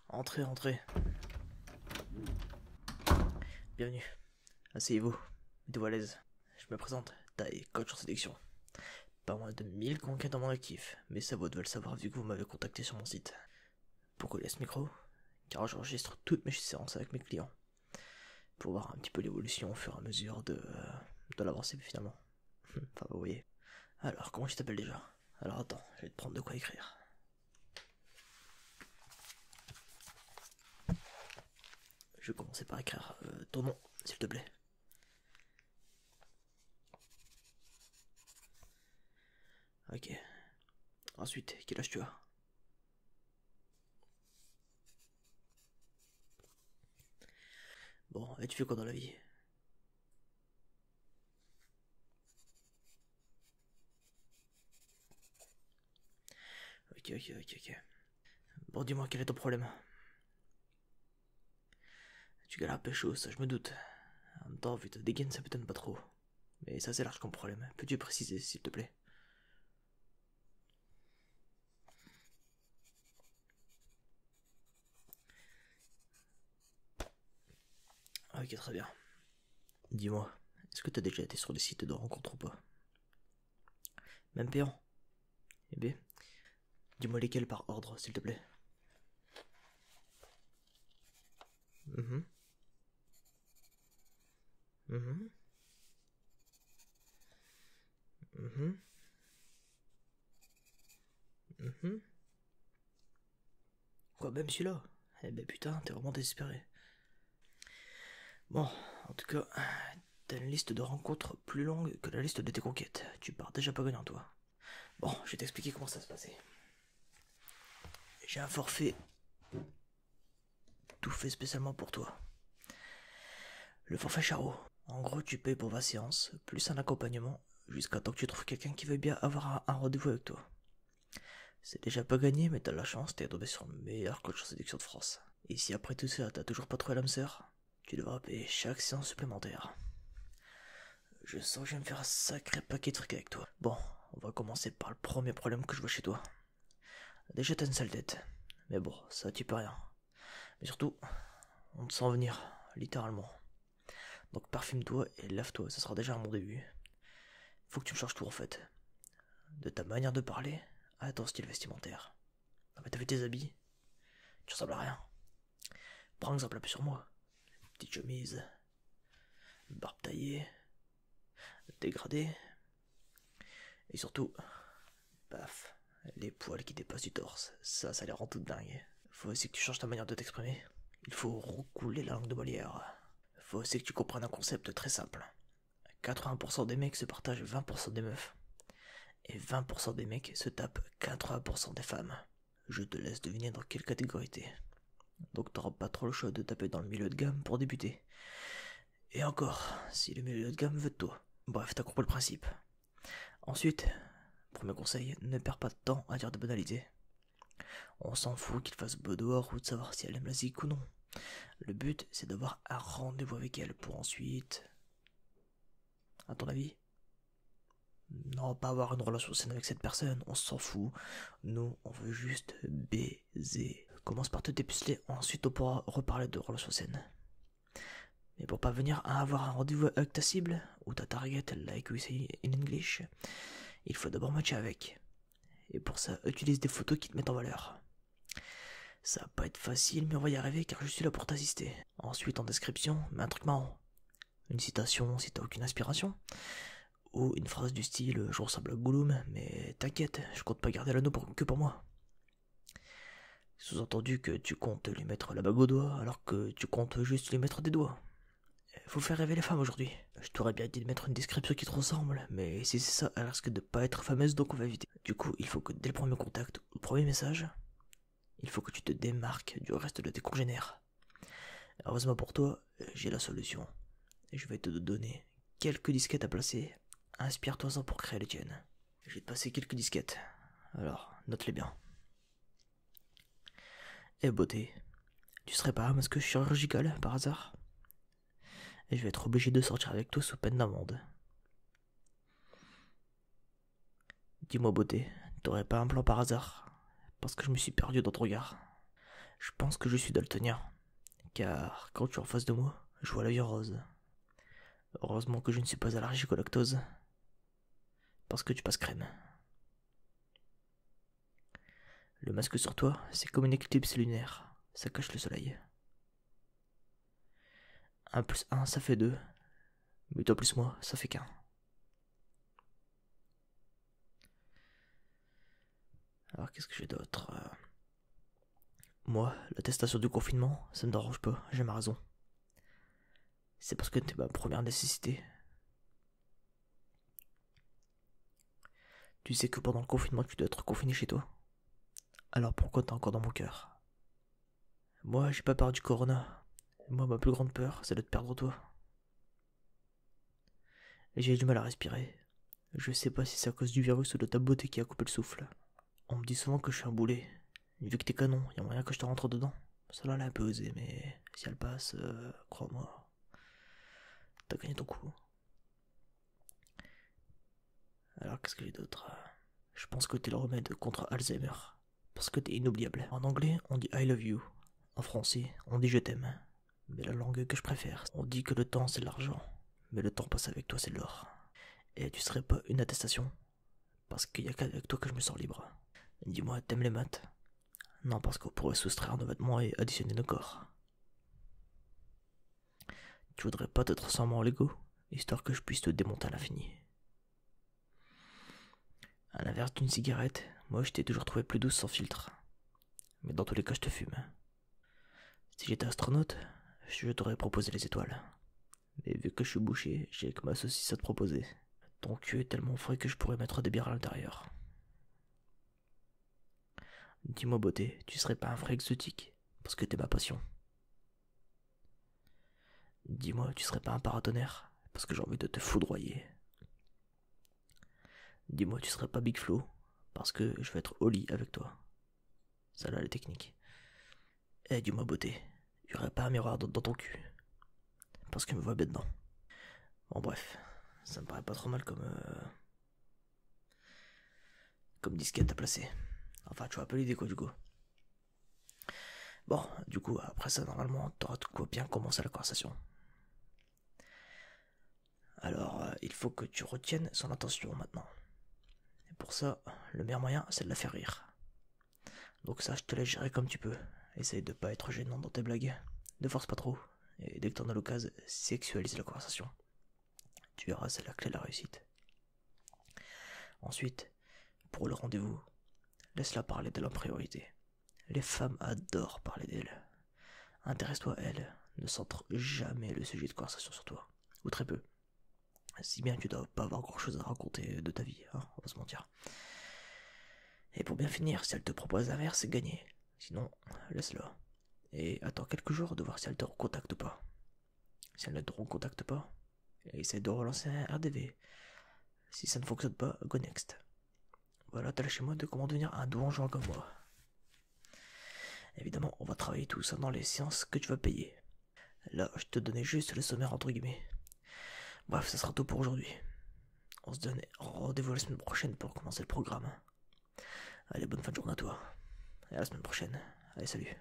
Entrez, entrez. Bienvenue. Asseyez-vous. Mettez-vous à l'aise. Je me présente, Taï, coach en sélection. Pas moins de 1000 conquêtes dans mon actif, mais ça vaut de le savoir vu que vous m'avez contacté sur mon site. Pourquoi il y a ce micro? Car j'enregistre toutes mes séances avec mes clients. Pour voir un petit peu l'évolution au fur et à mesure de l'avancée finalement. Enfin, vous voyez. Alors, comment tu t'appelles déjà? Alors attends, je vais te prendre de quoi écrire. Je vais commencer par écrire ton nom, s'il te plaît. Ok. Ensuite, quel âge tu as? Bon, et tu fais quoi dans la vie? Ok. Bon, dis-moi, quel est ton problème? Tu galères pécho, ça je me doute. En même temps, vu ta dégaine, ça m'étonne pas trop. Mais ça c'est large comme problème. Peux-tu préciser, s'il te plaît? Ok, très bien. Dis-moi, est-ce que t'as déjà été sur des sites de rencontres ou pas? Même payant? Eh bien, dis-moi lesquels par ordre, s'il te plaît. Mhm. Mhm. Mhm. Mhm. Quoi, même celui-là? Eh ben putain, t'es vraiment désespéré. Bon, en tout cas, t'as une liste de rencontres plus longue que la liste de tes conquêtes. Tu pars déjà pas gagnant, toi. Bon, je vais t'expliquer comment ça se passait. J'ai un forfait tout fait spécialement pour toi. Le forfait Charo. En gros, tu payes pour 20 séances, plus un accompagnement, jusqu'à temps que tu trouves quelqu'un qui veut bien avoir un rendez-vous avec toi. C'est déjà pas gagné, mais t'as la chance, t'es tombé sur le meilleur coach en séduction de France. Et si après tout ça, t'as toujours pas trouvé l'âme sœur, tu devras payer chaque séance supplémentaire. Je sens que je vais me faire un sacré paquet de trucs avec toi. Bon, on va commencer par le premier problème que je vois chez toi. Déjà, t'as une sale tête. Mais bon, ça tu peux rien. Mais surtout, on te sent venir, littéralement. Donc parfume-toi et lave-toi, ça sera déjà un bon début. Faut que tu me changes tout en fait. De ta manière de parler à ton style vestimentaire. Non mais t'as vu tes habits? Tu ressembles à rien. Prends exemple un peu sur moi. Petite chemise, barbe taillée, dégradée. Et surtout, paf, les poils qui dépassent du torse. Ça les rend toutes dingues. Faut aussi que tu changes ta manière de t'exprimer. Il faut recouler la langue de Molière. Faut aussi que tu comprennes un concept très simple. 80% des mecs se partagent 20% des meufs. Et 20% des mecs se tapent 80% des femmes. Je te laisse deviner dans quelle catégorie t'es. Donc t'auras pas trop le choix de taper dans le milieu de gamme pour débuter. Et encore, si le milieu de gamme veut de toi. Bref, t'as compris le principe. Ensuite, premier conseil, ne perds pas de temps à dire de banalités. On s'en fout qu'il fasse beau dehors ou de savoir si elle aime la zik ou non. Le but, c'est d'avoir un rendez-vous avec elle pour ensuite... À ton avis? Non, pas avoir une relation saine avec cette personne, on s'en fout. Nous, on veut juste baiser. Commence par te dépuceler, ensuite on pourra reparler de relation saine. Mais pour parvenir à avoir un rendez-vous avec ta cible, ou ta target, like we say in English, il faut d'abord matcher avec. Et pour ça, utilise des photos qui te mettent en valeur. Ça va pas être facile, mais on va y arriver car je suis là pour t'assister. Ensuite, en description, mets un truc marrant. Une citation si t'as aucune inspiration. Ou une phrase du style je ressemble à Gollum, mais t'inquiète, je compte pas garder l'anneau que pour moi. Sous-entendu que tu comptes lui mettre la bague au doigt alors que tu comptes juste lui mettre des doigts. Faut faire rêver les femmes aujourd'hui. Je t'aurais bien dit de mettre une description qui te ressemble, mais si c'est ça, elle risque de pas être fameuse donc on va éviter. Du coup, il faut que dès le premier contact, ou le premier message, il faut que tu te démarques du reste de tes congénères. Heureusement pour toi, j'ai la solution. Et je vais te donner quelques disquettes à placer. Inspire-toi-en pour créer les tiennes. Je vais te passer quelques disquettes. Alors, note-les bien. Eh beauté, tu serais pas un masque chirurgical par hasard? Et je vais être obligé de sortir avec toi sous peine d'amende. Dis-moi beauté, t'aurais pas un plan par hasard? Parce que je me suis perdu dans ton regard. Je pense que je suis daltonien, car quand tu es en face de moi, je vois la vie rose. Heureusement que je ne suis pas allergique au lactose, parce que tu passes crème. Le masque sur toi, c'est comme une éclipse lunaire, ça cache le soleil. 1 plus 1, ça fait 2, mais toi plus moi, ça fait qu'1. Alors qu'est-ce que j'ai d'autre? Moi, l'attestation du confinement, ça me dérange pas, j'ai ma raison. C'est parce que t'es ma première nécessité. Tu sais que pendant le confinement, tu dois être confiné chez toi. Alors pourquoi t'es encore dans mon cœur? Moi, j'ai pas peur du corona. Moi, ma plus grande peur, c'est de te perdre toi. J'ai du mal à respirer. Je sais pas si c'est à cause du virus ou de ta beauté qui a coupé le souffle. On me dit souvent que je suis un boulet. Vu que t'es canon, y a moyen que je te rentre dedans. Cela l'a un peu osé, mais si elle passe, crois-moi, t'as gagné ton coup. Alors qu'est-ce que j'ai d'autre? Je pense que t'es le remède contre Alzheimer. Parce que t'es inoubliable. En anglais, on dit I love you. En français, on dit je t'aime. Mais la langue que je préfère, on dit que le temps c'est de l'argent. Mais le temps passé avec toi c'est de l'or. Et tu serais pas une attestation? Parce qu'il y a qu'avec toi que je me sens libre. Dis-moi, t'aimes les maths? Non, parce qu'on pourrait soustraire nos vêtements et additionner nos corps. Tu voudrais pas te transformer en Lego, histoire que je puisse te démonter à l'infini? À l'inverse d'une cigarette, moi je t'ai toujours trouvé plus douce sans filtre. Mais dans tous les cas, je te fume. Si j'étais astronaute, je t'aurais proposé les étoiles. Mais vu que je suis bouché, j'ai que ma saucisse à te proposer. Ton cul est tellement frais que je pourrais mettre des bières à l'intérieur. Dis-moi beauté, tu serais pas un vrai exotique, parce que t'es ma passion. Dis-moi, tu serais pas un paratonnerre, parce que j'ai envie de te foudroyer. Dis-moi, tu serais pas Big Flo, parce que je vais être au lit avec toi. Ça là, les techniques. Eh, dis-moi beauté, y aurait pas un miroir dans ton cul, parce que me vois bien dedans. Bon bref, ça me paraît pas trop mal comme disquette à placer. Enfin, tu vois un peu l'idée quoi du coup. Bon, du coup, après ça, normalement, t'auras de quoi bien commencer la conversation. Alors, il faut que tu retiennes son attention maintenant. Et pour ça, le meilleur moyen, c'est de la faire rire. Donc ça, je te laisse gérer comme tu peux. Essaye de pas être gênant dans tes blagues. Ne force pas trop. Et dès que t'en as l'occasion, sexualise la conversation. Tu verras, c'est la clé de la réussite. Ensuite, pour le rendez-vous, laisse-la parler d'elle en priorité. Les femmes adorent parler d'elle. Intéresse-toi à elle. Ne centre jamais le sujet de conversation sur toi. Ou très peu. Si bien que tu dois pas avoir grand chose à raconter de ta vie, hein, on va se mentir. Et pour bien finir, si elle te propose un verre, c'est gagné. Sinon, laisse-la. Et attends quelques jours de voir si elle te recontacte ou pas. Si elle ne te recontacte pas, essaye de relancer un RDV. Si ça ne fonctionne pas, go next. Voilà, t'as lâché moi de comment devenir un donjon comme moi. Évidemment, on va travailler tout ça dans les séances que tu vas payer. Là, je te donnais juste le sommaire entre guillemets. Bref, ça sera tout pour aujourd'hui. On se donne rendez-vous la semaine prochaine pour commencer le programme. Allez, bonne fin de journée à toi. Et à la semaine prochaine. Allez, salut.